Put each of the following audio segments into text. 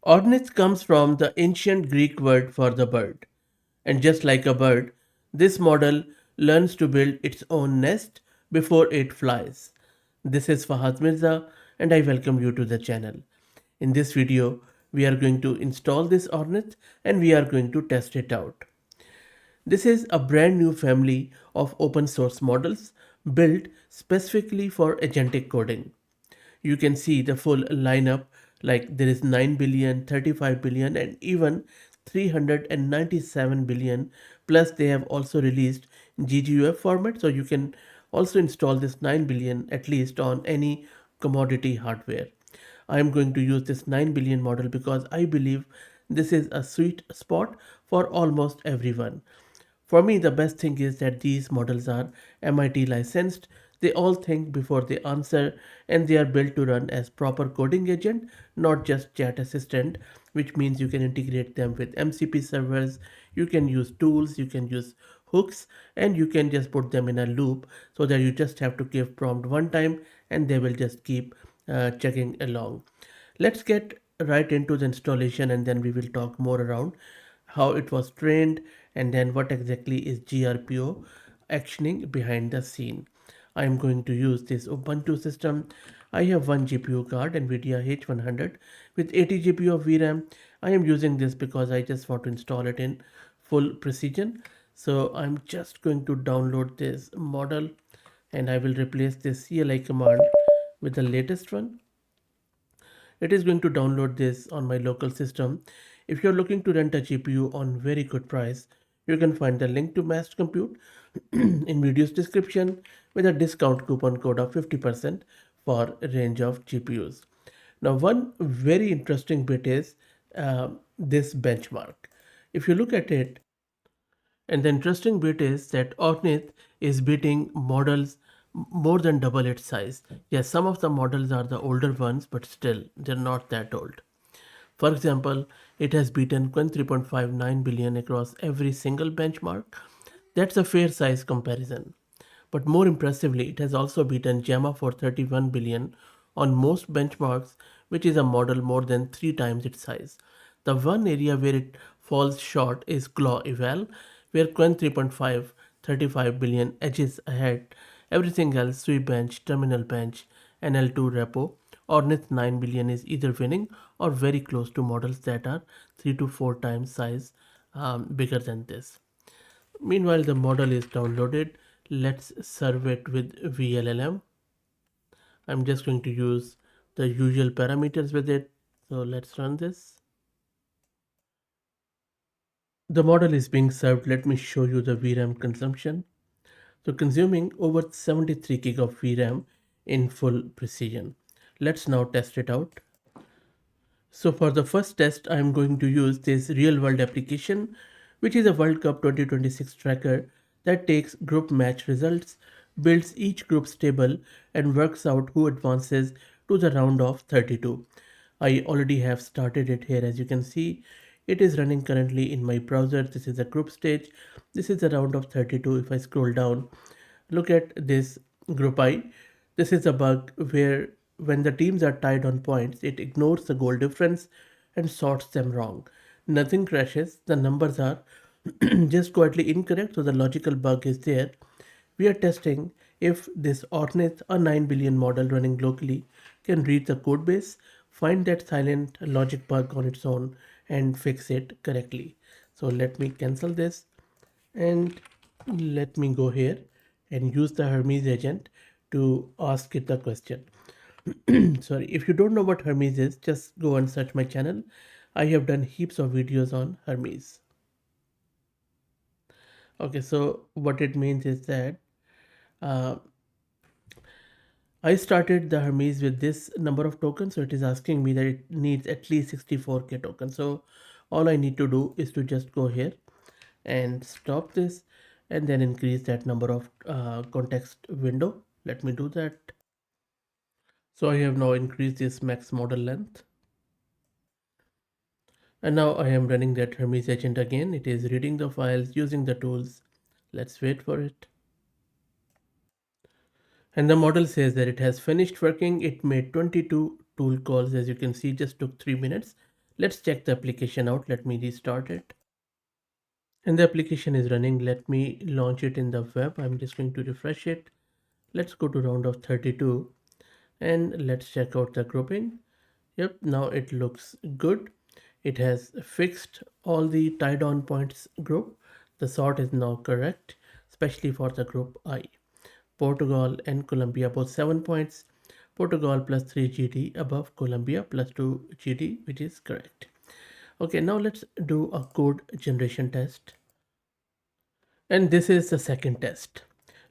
Ornith comes from the ancient Greek word for the bird. And just like a bird, this model learns to build its own nest before it flies. This is Fahad Mirza, and I welcome you to the channel. In this video, we are going to install this Ornith and we are going to test it out. This is a brand new family of open source models built specifically for agentic coding. You can see the full lineup, like there is 9 billion, 35 billion, and even 397 billion. Plus they have also released gguf format, so you can also install this 9 billion at least on any commodity hardware. I am going to use this 9 billion model because I believe this is a sweet spot for almost everyone. For me, the best thing is that these models are MIT licensed. They all think before they answer, and they are built to run as proper coding agent, not just chat assistant, which means you can integrate them with MCP servers, you can use tools, you can use hooks, and you can just put them in a loop so that you just have to give prompt one time and they will just keep checking along. Let's get right into the installation and then we will talk more around how it was trained and then what exactly is GRPO actioning behind the scene. I am going to use this Ubuntu system. I have one GPU card NVIDIA H100 with 80 GB of VRAM. I am using this because I just want to install it in full precision. So I'm just going to download this model and I will replace this CLI command with the latest one. It is going to download this on my local system. If you're looking to rent a GPU on very good price, you can find the link to Mass Compute in video's description with a discount coupon code of 50% for a range of GPUs. Now, one very interesting bit is this benchmark. If you look at it, and the interesting bit is that Ornith is beating models more than double its size. Yes, some of the models are the older ones, but still, they're not that old. For example, it has beaten Quen 3.59 billion across every single benchmark. That's a fair size comparison. But more impressively, it has also beaten Gemma for 31 billion on most benchmarks, which is a model more than 3 times its size. The one area where it falls short is Claw Eval, where Quen 3.5 35 billion edges ahead. Everything else, Sui Bench, Terminal Bench, NL2 Repo, Ornith 9 billion is either winning or very close to models that are 3 to 4 times size bigger than this. Meanwhile, the model is downloaded. Let's serve it with VLLM. I'm just going to use the usual parameters with it. So let's run this. The model is being served. Let me show you the VRAM consumption. So consuming over 73 gig of VRAM in full precision. Let's now test it out. So for the first test, I'm going to use this real world application, which is a World Cup 2026 tracker that takes group match results, builds each group's table, and works out who advances to the round of 32. I already have started it here. As you can see, it is running currently in my browser. This is the group stage. This is the round of 32. If I scroll down, look at this group I. This is a bug where when the teams are tied on points, it ignores the goal difference and sorts them wrong. Nothing crashes, the numbers are just quietly incorrect, so the logical bug is there. We are testing if this Ornith, a 9 billion model running locally, can read the code base, find that silent logic bug on its own, and fix it correctly. So let me cancel this and let me go here and use the Hermes agent to ask it the question. Sorry, if you don't know what Hermes is, just go and search my channel. I have done heaps of videos on Hermes. Okay, so what it means is that uh, I started the Hermes with this number of tokens, so it is asking me that it needs at least 64k tokens. So all I need to do is to just go here and stop this and then increase that number of context window. Let me do that. So I have now increased this max model length. And now I am running that Hermes agent again. It is reading the files, using the tools. Let's wait for it. And the model says that it has finished working. It made 22 tool calls. As you can see, just took 3 minutes. Let's check the application out. Let me restart it. And the application is running. Let me launch it in the web. I'm just going to refresh it. Let's go to round of 32 and let's check out the grouping. Yep, now it looks good. It has fixed all the tied on points group. The sort is now correct, especially for the group I. Portugal and Colombia both 7 points. Portugal plus 3 GD above Colombia plus 2 GD, which is correct. Okay, now let's do a code generation test. And this is the second test.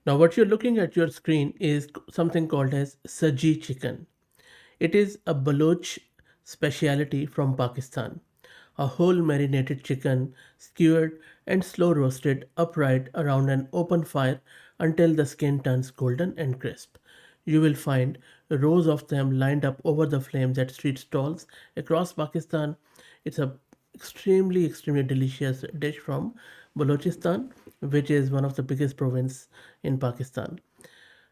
Now what you're looking at your screen is something called as Saji chicken. It is a Baloch speciality from Pakistan. A whole marinated chicken, skewered and slow roasted upright around an open fire until the skin turns golden and crisp. You will find rows of them lined up over the flames at street stalls across Pakistan. It's a extremely delicious dish from Balochistan, which is one of the biggest province in Pakistan.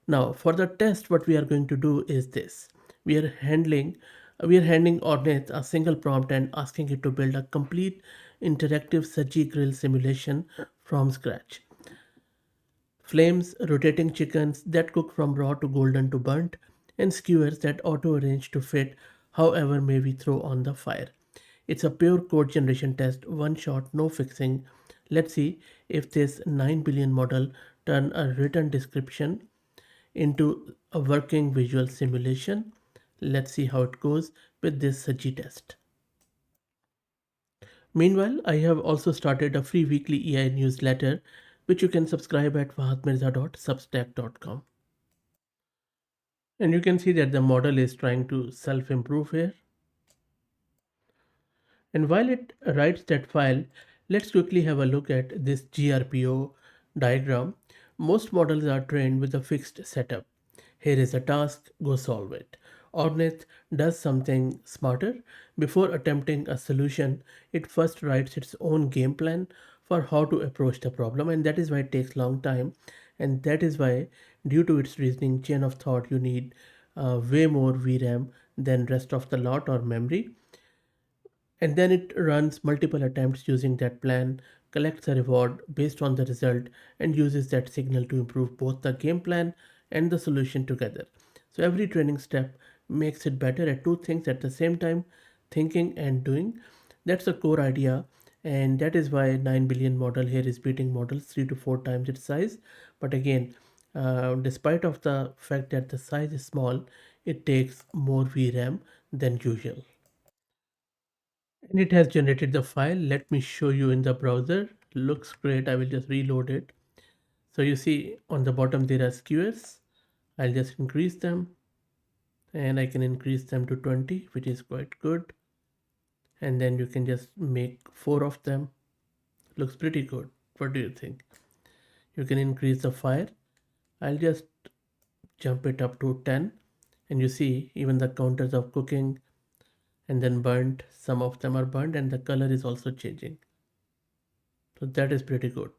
Now, for the test, what we are going to do is this. We are handling we are handing Ornith a single prompt and asking it to build a complete interactive Saji grill simulation from scratch. Flames, rotating chickens that cook from raw to golden to burnt, and skewers that auto arrange to fit however may we throw on the fire. It's a pure code generation test, one shot, no fixing. Let's see if this 9 billion model turn a written description into a working visual simulation. Let's see how it goes with this Saji test. Meanwhile, I have also started a free weekly AI newsletter which you can subscribe at fahadmirza.substack.com. And you can see that the model is trying to self improve here. And while it writes that file, let's quickly have a look at this GRPO diagram. Most models are trained with a fixed setup. Here is a task, go solve it. Ornith does something smarter. Before attempting a solution, it first writes its own game plan for how to approach the problem, and that is why it takes long time. And that is why, due to its reasoning chain of thought, you need way more VRAM than rest of the lot or memory, and then it runs multiple attempts using that plan, collects a reward based on the result, and uses that signal to improve both the game plan and the solution together. So every training step makes it better at two things at the same time, thinking and doing. That's the core idea, and that is why 9 billion model here is beating models 3 to 4 times its size. But again, despite of the fact that the size is small, it takes more VRAM than usual. And it has generated the file. Let me show you in the browser. Looks great. I will just reload it. So you see on the bottom there are skewers. I'll just increase them, and I can increase them to 20, which is quite good. And then you can just make 4 of them. Looks pretty good. What do you think? You can increase the fire. I'll just jump it up to 10, and you see even the counters of cooking and then burnt. Some of them are burnt, and the color is also changing. So that is pretty good.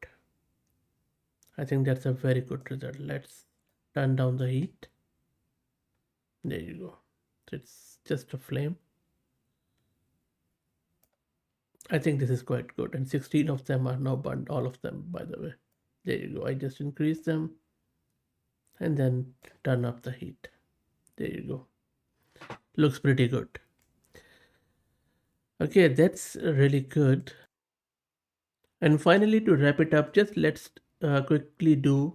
I think that's a very good result. Let's turn down the heat. There you go. It's just a flame. I think this is quite good. And 16 of them are now burned, all of them, by the way. There you go. I just increase them and then turn up the heat. There you go. Looks pretty good. Okay, that's really good. And finally, to wrap it up, just let's quickly do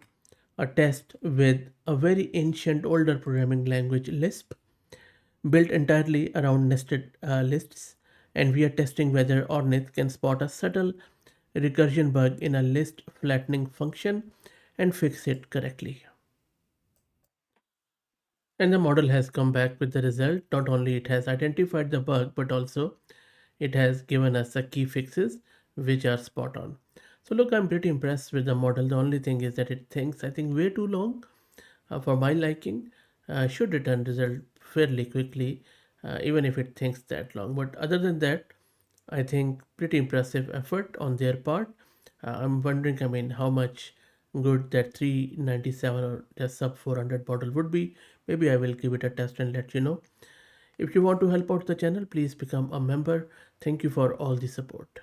a test with a very ancient, older programming language, Lisp, built entirely around nested lists, and we are testing whether Ornith can spot a subtle recursion bug in a list flattening function and fix it correctly. And the model has come back with the result. Not only it has identified the bug, but also it has given us the key fixes which are spot on. So look, I'm pretty impressed with the model. The only thing is that it thinks, I think, way too long for my liking. Should return result fairly quickly, even if it thinks that long. But other than that, I think pretty impressive effort on their part. I'm wondering, I mean, how much good that 397 or just sub 400 model would be. Maybe I will give it a test and let you know. If you want to help out the channel, please become a member. Thank you for all the support.